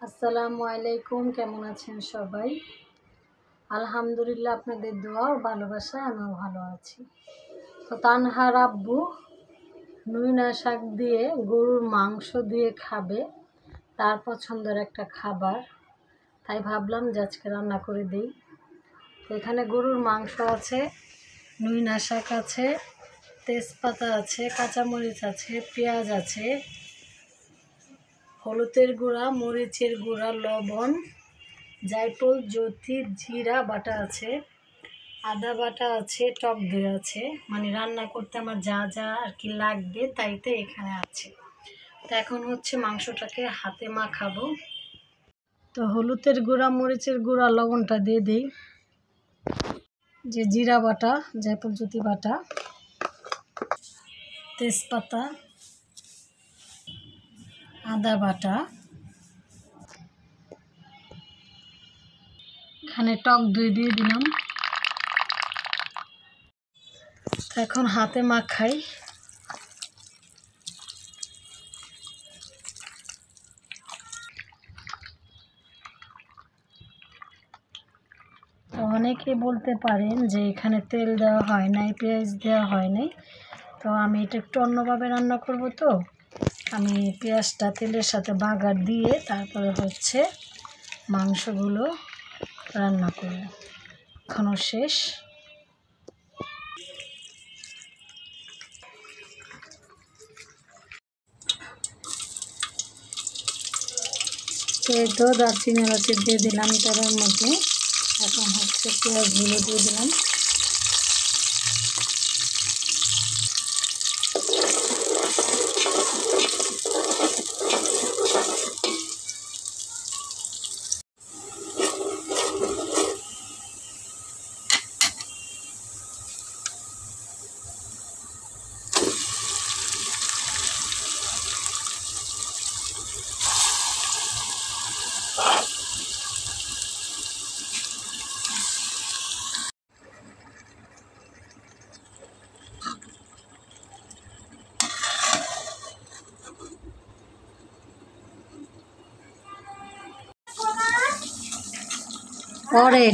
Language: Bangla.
আসসালামু আলাইকুম, কেমন আছেন সবাই? আলহামদুলিল্লাহ, আপনাদের দোয়া ও ভালোবাসায় আমিও ভালো আছি। তো তানহার আব্বু নুইনা শাক দিয়ে গরুর মাংস দিয়ে খাবে, তার পছন্দের একটা খাবার। তাই ভাবলাম যে আজকে রান্না করে দিই। তো এখানে গরুর মাংস আছে, নুইনা শাক আছে, তেজপাতা আছে, কাঁচামরিচ আছে, পেঁয়াজ আছে, হলুদের গুঁড়া, মরিচের গুঁড়া, লবণ, জায়ফল, জৈত্রী, জিরা বাটা আছে, আদা বাটা আছে, টক দই আছে। মানে রান্না করতে আমার যা যা আর কি লাগবে তাইতে এখানে আছে। তো এখন হচ্ছে মাংসটাকে হাতে মাখাবো। তো হলুদের গুঁড়া, মরিচের গুঁড়া, লবণটা দিয়ে দিই। যে জিরা বাটা, জায়ফল, জৈত্রী বাটা, তেজপাতা, আদা বাটা, এখানে টক দই দিয়ে দিলাম। এখন হাতে মাখাই। তো অনেকে বলতে পারেন যে এখানে তেল দেওয়া হয় নাই, পেঁয়াজ দেওয়া হয় নাই। তো আমি এটা একটু অন্যভাবে রান্না করব। তো আমি পেঁয়াজটা তেলের সাথে বাগার দিয়ে তারপরে হচ্ছে মাংসগুলো রান্না করব। এখনও শেষ। তো দারচিনি এলাচি দিয়ে দিলাম তেলের মধ্যে। এখন হচ্ছে পেঁয়াজগুলো দিয়ে দিলাম। পরে